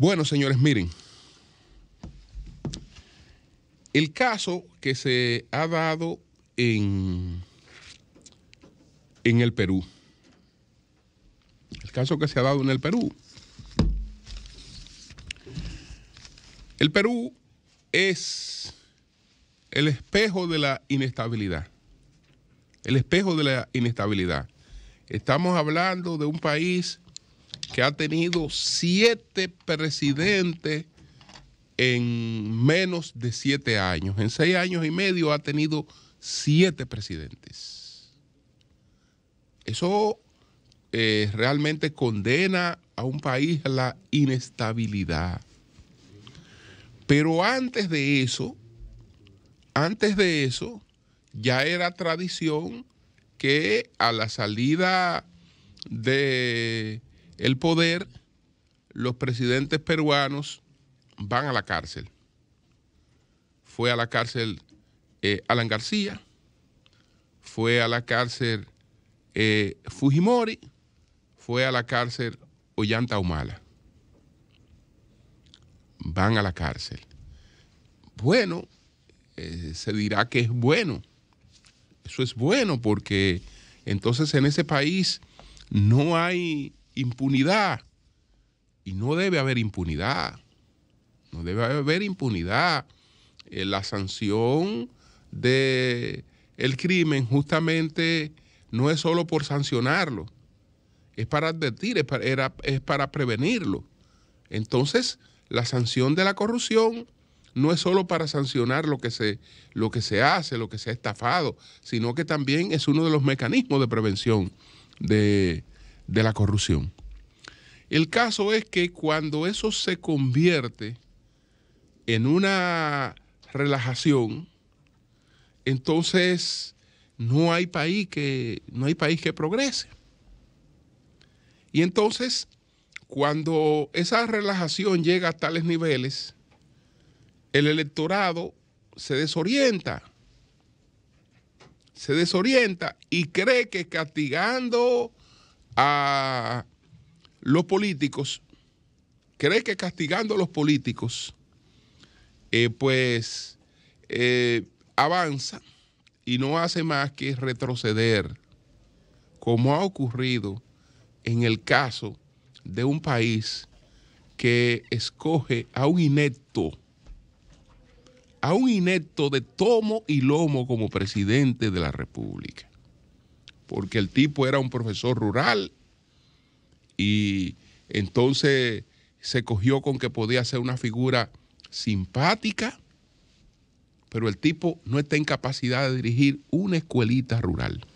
Bueno, señores, miren, el caso que se ha dado en el Perú, el Perú es el espejo de la inestabilidad, Estamos hablando de un país que ha tenido 7 presidentes en menos de 7 años. En 6 años y medio ha tenido 7 presidentes. Eso realmente condena a un país a la inestabilidad. Pero antes de eso, ya era tradición que a la salida del poder, los presidentes peruanos van a la cárcel. Fue a la cárcel Alan García, fue a la cárcel Fujimori, fue a la cárcel Ollanta Humala. Van a la cárcel. Bueno, se dirá que es bueno. Eso es bueno porque entonces en ese país no hay impunidad y no debe haber impunidad. No debe haber impunidad. La sanción del crimen justamente no es solo por sancionarlo, es para advertir, es para prevenirlo. Entonces, la sanción de la corrupción no es solo para sancionar lo que se hace, lo que se ha estafado, sino que también es uno de los mecanismos de prevención de la corrupción. El caso es que cuando eso se convierte en una relajación, entonces no hay país que progrese. Y entonces, cuando esa relajación llega a tales niveles, el electorado se desorienta y cree que castigando a los políticos, avanza y no hace más que retroceder, como ha ocurrido en el caso de un país que escoge a un inepto de tomo y lomo como presidente de la República, porque el tipo era un profesor rural y entonces se cogió con que podía ser una figura simpática, pero el tipo no está en capacidad de dirigir una escuelita rural.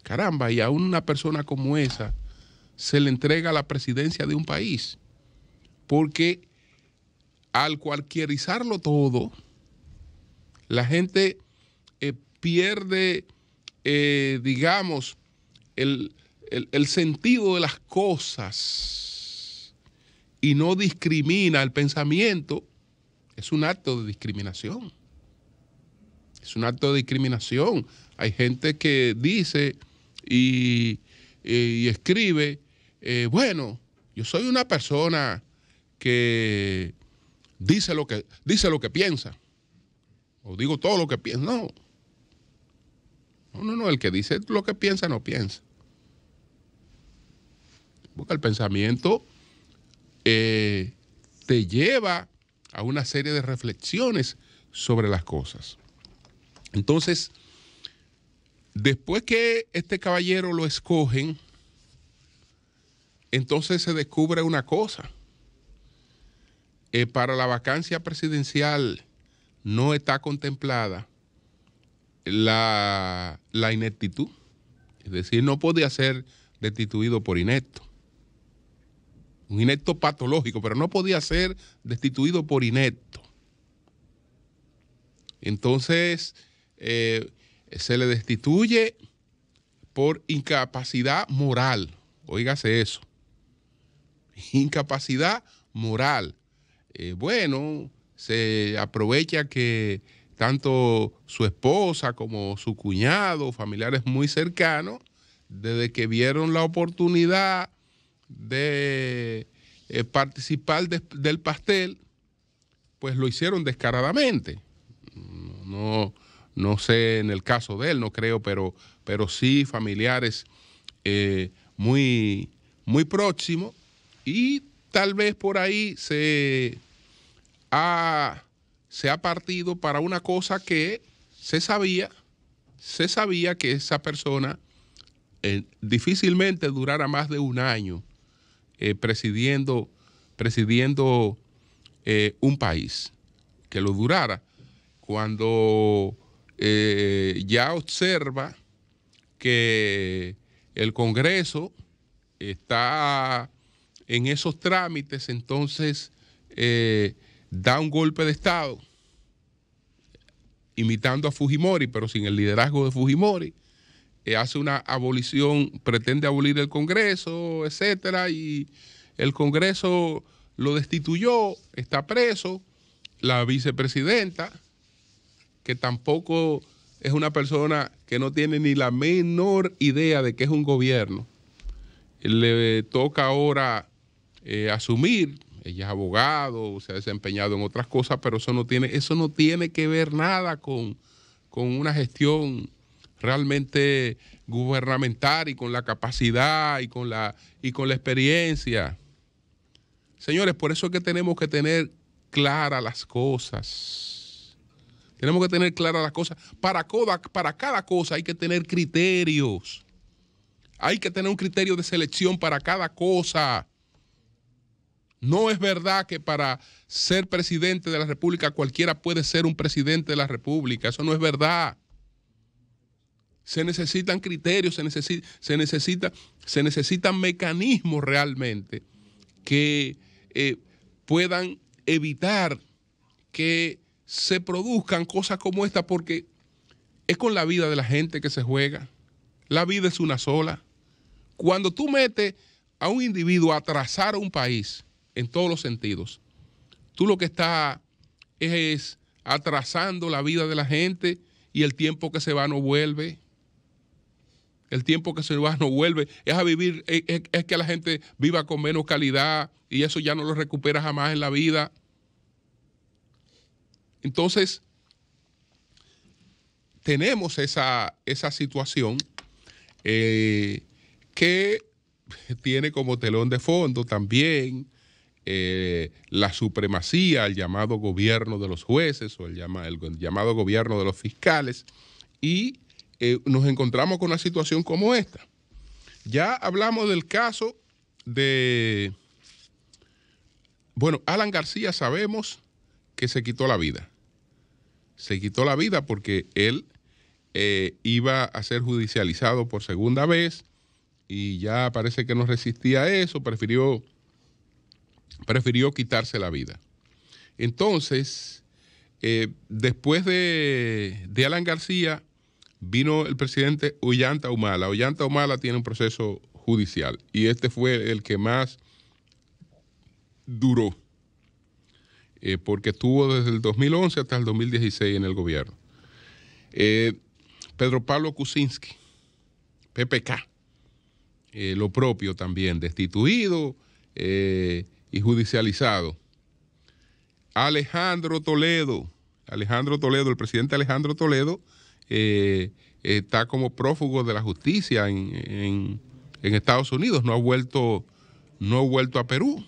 Caramba, y a una persona como esa se le entrega la presidencia de un país, porque al cualquierizarlo todo, la gente pierde, digamos, el sentido de las cosas y no discrimina. El pensamiento es un acto de discriminación. Hay gente que dice y escribe, bueno, yo soy una persona que dice lo que piensa, o digo todo lo que piensa. No, el que dice lo que piensa no piensa. Porque el pensamiento te lleva a una serie de reflexiones sobre las cosas. Entonces, después que este caballero lo escogen, entonces se descubre una cosa. Para la vacancia presidencial no está contemplada la ineptitud. Es decir, no podía ser destituido por inepto. Un inepto patológico, pero no podía ser destituido por inepto. Entonces, se le destituye por incapacidad moral. Óigase eso. Incapacidad moral. Bueno, se aprovecha que tanto su esposa como su cuñado, familiares muy cercanos, desde que vieron la oportunidad de participar del pastel, pues lo hicieron descaradamente. No sé en el caso de él, no creo, pero sí familiares muy, muy próximos, y tal vez por ahí se ha partido para una cosa que se sabía que esa persona difícilmente durara más de un año presidiendo un país, que lo durara, cuando ya observa que el Congreso está en esos trámites, entonces da un golpe de Estado, imitando a Fujimori, pero sin el liderazgo de Fujimori. Hace una abolición, pretende abolir el Congreso, etcétera, y el Congreso lo destituyó, está preso. La vicepresidenta, que tampoco es una persona que no tiene ni la menor idea de qué es un gobierno, le toca ahora asumir. Ella es abogado, se ha desempeñado en otras cosas, pero eso no tiene que ver nada con una gestión realmente gubernamental, y con la capacidad y con la experiencia. Señores, por eso es que tenemos que tener claras las cosas. Tenemos que tener claras las cosas. Para cada cosa hay que tener criterios. Hay que tener un criterio de selección para cada cosa. No es verdad que para ser presidente de la República cualquiera puede ser un presidente de la República. Eso no es verdad. Se necesitan criterios, se necesitan mecanismos realmente que puedan evitar que se produzcan cosas como esta, porque es con la vida de la gente que se juega. La vida es una sola. Cuando tú metes a un individuo a atrasar a un país en todos los sentidos, tú lo que estás es atrasando la vida de la gente, y el tiempo que se va no vuelve. El tiempo que se va no vuelve. Es a vivir, es que la gente viva con menos calidad, y eso ya no lo recupera jamás en la vida. Entonces, tenemos esa situación que tiene como telón de fondo también la supremacía, el llamado gobierno de los jueces, o el llamado gobierno de los fiscales, y nos encontramos con una situación como esta. Ya hablamos del caso de, Alan García. Sabemos que se quitó la vida. Se quitó la vida porque él iba a ser judicializado por segunda vez, y ya parece que no resistía a eso, prefirió quitarse la vida. Entonces, después de Alan García, vino el presidente Ollanta Humala. Ollanta Humala tiene un proceso judicial, y este fue el que más duró, porque estuvo desde el 2011 hasta el 2016 en el gobierno. Pedro Pablo Kuczynski, PPK, lo propio también, destituido y judicializado. Alejandro Toledo, el presidente Alejandro Toledo, está como prófugo de la justicia en Estados Unidos. No ha vuelto a Perú.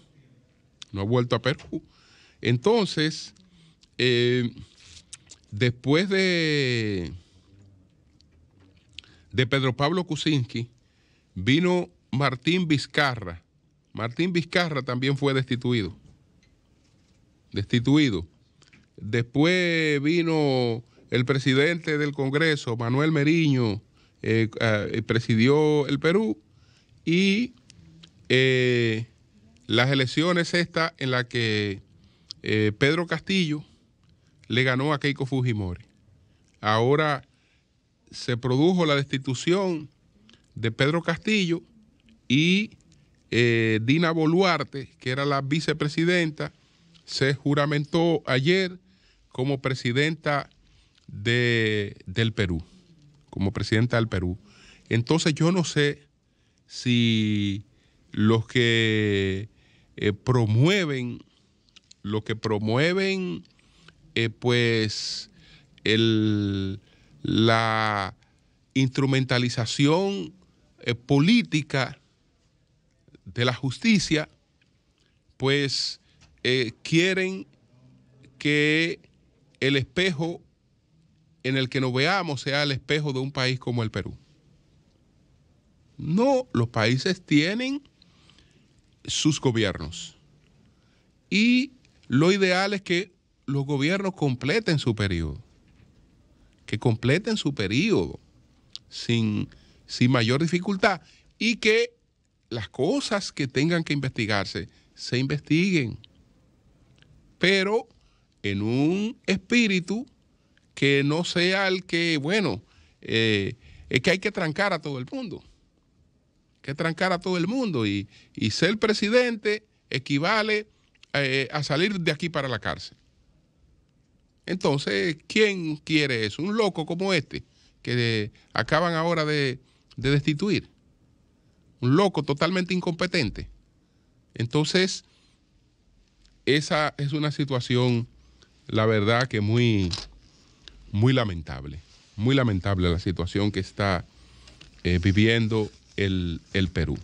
Entonces, después de Pedro Pablo Kuczynski, vino Martín Vizcarra. Martín Vizcarra también fue destituido. Después vino el presidente del Congreso, Manuel Meriño, presidió el Perú, y las elecciones estas en las que Pedro Castillo le ganó a Keiko Fujimori. Ahora se produjo la destitución de Pedro Castillo, y Dina Boluarte, que era la vicepresidenta, se juramentó ayer como presidenta del Perú, Entonces yo no sé si los que promueven, pues la instrumentalización política de la justicia, pues quieren que el espejo en el que nos veamos sea el espejo de un país como el Perú. No, los países tienen sus gobiernos y lo ideal es que los gobiernos completen su periodo, sin mayor dificultad, y que las cosas que tengan que investigarse se investiguen, pero en un espíritu que no sea el que, bueno, es que hay que trancar a todo el mundo. Y ser presidente equivale a salir de aquí para la cárcel. Entonces, ¿quién quiere eso? Un loco como este, que acaban ahora de destituir. Un loco totalmente incompetente. Entonces, esa es una situación, la verdad, que muy lamentable. Muy lamentable la situación que está viviendo el Perú.